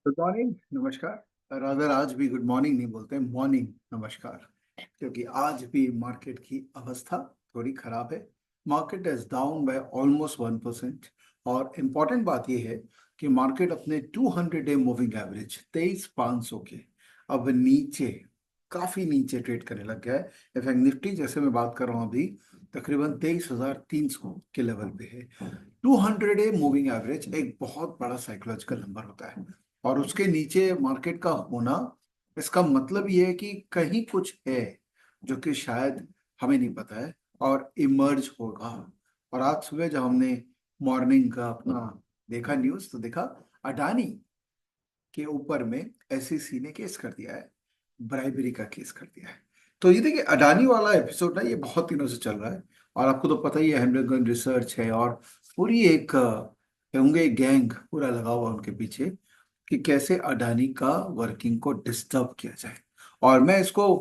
Good morning, नमस्कार। Rather आज भी गुड मॉर्निंग नहीं बोलते, मॉर्निंग नमस्कार। क्योंकि आज भी मार्केट की अवस्था थोड़ी खराब है। Market is down by almost 1%। और इम्पॉर्टेंट बात यह है कि मार्केट अपने 200 डे मूविंग एवरेज 23,500 के अब नीचे, काफी नीचे ट्रेड करने लग गया है। इनफैक्ट निफ्टी जैसे मैं बात कर रहा हूँ अभी तकरीबन 23,300 के लेवल पे है। 200 डे मूविंग एवरेज एक बहुत बड़ा साइकोलॉजिकल नंबर होता है, और उसके नीचे मार्केट का होना, इसका मतलब ये है कि कहीं कुछ है जो कि शायद हमें नहीं पता है और इमर्ज होगा। और आज सुबह जब हमने मॉर्निंग का अपना देखा न्यूज, तो देखा अडानी के ऊपर में एसईसी ने केस कर दिया है, ब्राइबरी का केस कर दिया है। तो ये देखिए, अडानी वाला एपिसोड ना ये बहुत दिनों से चल रहा है। और आपको तो पता ही है, हैमरगन रिसर्च है और पूरी एक होंगे गैंग पूरा लगा हुआ उनके पीछे कि कैसे अडानी का वर्किंग को डिस्टर्ब किया जाए। और मैं इसको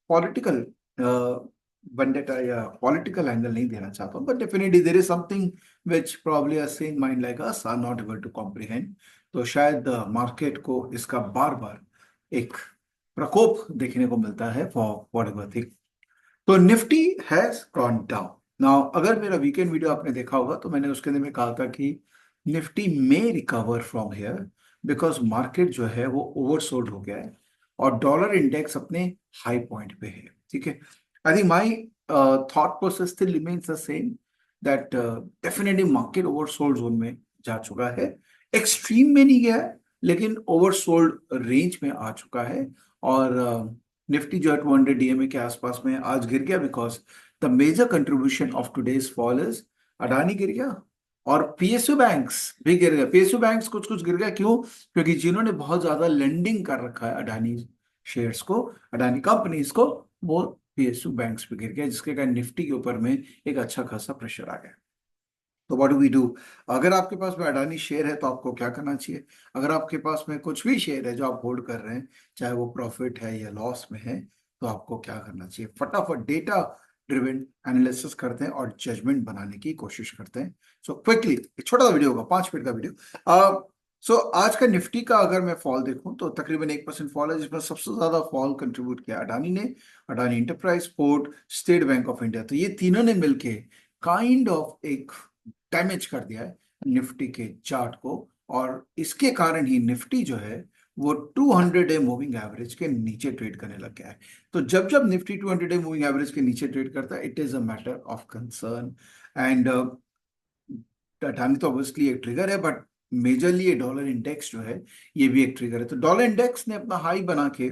पॉलिटिकल वेंडेटा या पॉलिटिकल एंगल नहीं देना चाहता हूँ, but definitely there is something which probably a sane mind like us are not able to comprehend. तो शायद मार्केट को इसका बार बार एक प्रकोप देखने को मिलता है फॉर वॉट एवर थिंग। तो Nifty has gone down now. अगर मेरा वीकेंड वीडियो आपने देखा होगा तो मैंने उसके अंदर में कहा था कि निफ्टी में recover from here, because market जो है वो ओवरसोल्ड हो गया है और डॉलर इंडेक्स अपने हाई पॉइंट पे है। ठीक है, I think my thought process still remains the same, that definitely market oversold zone में जा चुका है। एक्सट्रीम में नहीं गया है, लेकिन ओवरसोल्ड रेंज में आ चुका है। और निफ्टी जो है 200 डीएमए के आसपास में आज गिर गया, because the major contribution of today's fall is Adani गिर गया और पीएसयू बैंक्स भी गिर गए। पीएसयू बैंक्स कुछ कुछ गिर गया, क्यों? क्योंकि जिन्होंने बहुत ज्यादा लेंडिंग कर रखा है अडानी शेयर्स को, अडानी कंपनीज को, वो पीएसयू बैंक्स भी गिर गए, जिसके कारण निफ्टी के ऊपर में एक अच्छा खासा प्रेशर आ गया। तो व्हाट डू वी डू? अगर आपके पास में अडानी शेयर है तो आपको क्या करना चाहिए? अगर आपके पास में कुछ भी शेयर है जो आप होल्ड कर रहे हैं, चाहे वो प्रॉफिट है या लॉस में है, तो आपको क्या करना चाहिए? फटाफट डेटा ड्रिवन एनालिसिस करते हैं और जजमेंट बनाने की कोशिश करते हैं। सो क्विकली, एक छोटा सा वीडियो होगा, 5 मिनट का वीडियो। सो आज का निफ्टी का अगर मैं फॉल देखूं तो तकरीबन 1% फॉल है, जिसमें सबसे ज्यादा फॉल कंट्रीब्यूट किया अडानी ने, Adani enterprise, port, state bank of India. तो ये तीनों ने मिलके काइंड ऑफ एक डैमेज कर दिया है निफ्टी के चार्ट को। और इसके कारण ही निफ्टी जो है वो 200 डे मूविंग एवरेज के नीचे ट्रेड करने लग गया है। तो जब जब निफ्टी 200 डे मूविंग एवरेज के नीचे ट्रेड करता है, it is a matter of concern. And टाटानी तो ऑब्वियसली एक ट्रिगर है, बट मेजरली ये डॉलर इंडेक्स जो है ये भी एक ट्रिगर है। तो डॉलर इंडेक्स ने अपना हाई बना के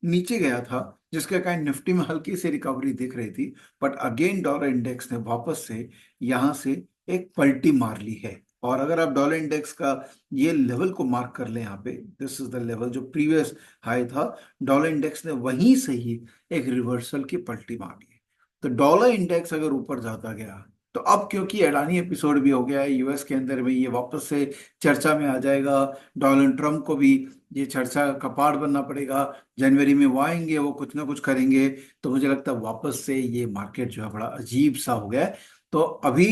नीचे गया था, जिसके कारण निफ्टी में हल्की सी रिकवरी दिख रही थी। बट अगेन डॉलर इंडेक्स ने वापस से यहाँ से एक पलटी मार ली है। और अगर आप डॉलर इंडेक्स का ये लेवल को मार्क कर लें, यहाँ पे दिस इज द लेवल जो प्रीवियस हाई था, डॉलर इंडेक्स ने वहीं से ही एक रिवर्सल की पलटी मार ली। तो डॉलर इंडेक्स अगर ऊपर जाता गया, तो अब क्योंकि अडानी एपिसोड भी हो गया है यूएस के अंदर में, ये वापस से चर्चा में आ जाएगा। डोनाल्ड ट्रंप को भी ये चर्चा का पार्ट बनना पड़ेगा। जनवरी में वो आएंगे, वो कुछ ना कुछ करेंगे। तो मुझे लगता है वापस से ये मार्केट जो है बड़ा अजीब सा हो गया है। तो अभी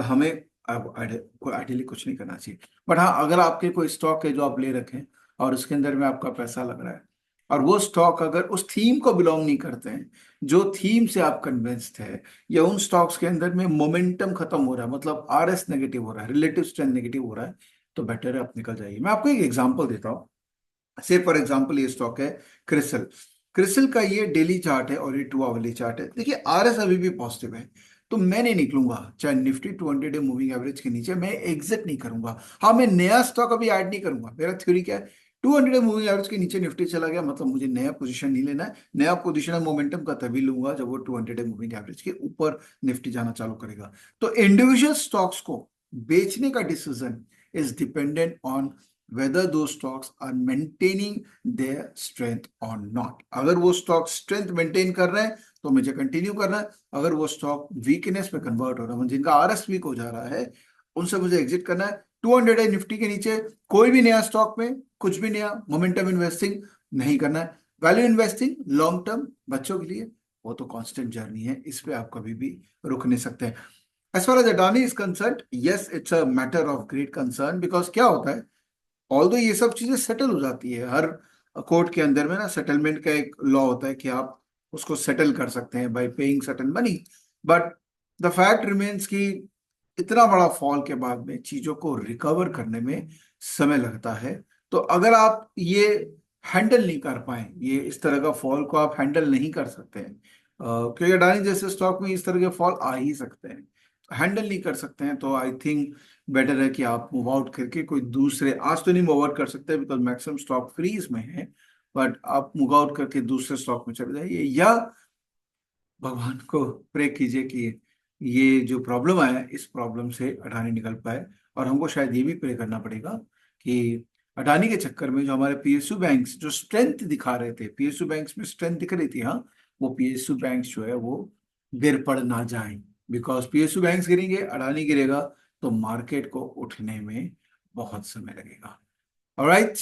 हमें अब आइडियली कुछ नहीं करना चाहिए। बट हाँ, अगर आपके कोई स्टॉक है जो आप ले रखें और उसके अंदर में आपका पैसा लग रहा है, और वो स्टॉक अगर उस थीम को बिलोंग नहीं करते हैं जो थीम से आप कन्विंस्ड है, या उन स्टॉक्स के अंदर में मोमेंटम खत्म हो रहा है, मतलब आरएस नेगेटिव हो रहा है, रिलेटिव स्ट्रेंथ नेगेटिव हो रहा है, तो बेटर है आप निकल जाइए। मैं आपको एक एग्जांपल देता हूँ। से फॉर एग्जांपल ये स्टॉक है क्रिसल। क्रिसल का ये डेली चार्ट है और ये 2 आवरली चार्ट है। देखिए आरएस अभी भी पॉजिटिव है, तो मैं नहीं निकलूंगा। चाहे निफ्टी 200 डे मूविंग एवरेज के नीचे, मैं एग्जिट नहीं करूंगा। हाँ, मैं नया स्टॉक अभी ऐड नहीं करूंगा। मेरा थ्योरी क्या है? 200 डे मूविंग एवरेज के नीचे निफ्टी चला गया, मतलब मुझे नया पोजीशन नहीं लेना है। नया पोजीशन मोमेंटम का तभी लूंगा जब वो 200 डे मूविंग एवरेज के ऊपर निफ्टी जाना चालू करेगा। तो इंडिविजुअल स्टॉक्स को बेचने का decision is dependent on whether those stocks are maintaining their strength or not। अगर वो स्टॉक स्ट्रेंथ मेंटेन कर रहे हैं तो मुझे कंटिन्यू करना है। अगर वो स्टॉक वीकनेस में कन्वर्ट हो रहा है, मतलब जिनका आरएस वीक हो जा रहा है, उनसे मुझे एग्जिट करना है। 200 है निफ्टी के नीचे कोई भी नया स्टॉक में कुछ भी नया मोमेंटम इन्वेस्टिंग नहीं करना है। वैल्यू इन्वेस्टिंग लॉन्ग टर्म बच्चों के लिए, वो तो कांस्टेंट जर्नी है, इस पे आप कभी भी रुक नहीं सकते हैं। As far as Adani is concern, yes it's a matter of great concern, because क्या होता है, ऑल्दो ये सब चीजें सेटल हो जाती है, हर कोर्ट के अंदर में ना सेटलमेंट का एक लॉ होता है कि आप उसको सेटल कर सकते हैं bye paying certain money, but the fact remains कि इतना बड़ा फॉल के बाद में चीजों को रिकवर करने में समय लगता है। तो अगर आप ये हैंडल नहीं कर पाए, ये इस तरह का फॉल को आप हैंडल नहीं कर सकते हैं, क्योंकि अडानी जैसे स्टॉक में इस तरह के फॉल आ ही सकते हैं, हैंडल नहीं कर सकते हैं, तो आई थिंक बेटर है कि आप मूव आउट करके कोई दूसरे, आज तो नहीं मूव आउट कर सकते बिकॉज मैक्सिमम स्टॉक फ्रीज में है, बट आप मूव आउट करके दूसरे स्टॉक में चले जाइए, या भगवान को प्रे कीजिए कि ये जो प्रॉब्लम आया है इस प्रॉब्लम से अडानी निकल पाए। और हमको शायद ये भी प्रे करना पड़ेगा कि अडानी के चक्कर में जो हमारे पीएसयू बैंक्स जो स्ट्रेंथ दिखा रहे थे, पीएसयू बैंक्स में स्ट्रेंथ दिख रही थी, हाँ, वो पीएसयू बैंक्स जो है वो गिर पड़ ना जाए, बिकॉज पीएसयू बैंक्स गिरेंगे, अडानी गिरेगा, तो मार्केट को उठने में बहुत समय लगेगा। Alright,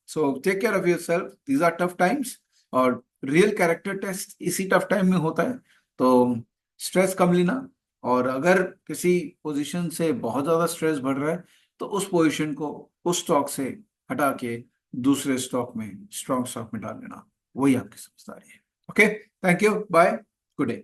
so take care of yourself. These are tough times और रियल कैरेक्टर टेस्ट इसी टफ टाइम में होता है, तो स्ट्रेस कम लेना। और अगर किसी पोजीशन से बहुत ज्यादा स्ट्रेस बढ़ रहा है तो उस पोजीशन को उस स्टॉक से हटा के दूसरे स्टॉक में, स्ट्रॉन्ग स्टॉक में डाल लेना, वही आपकी समझदारी है। Okay, thank you, bye, good day.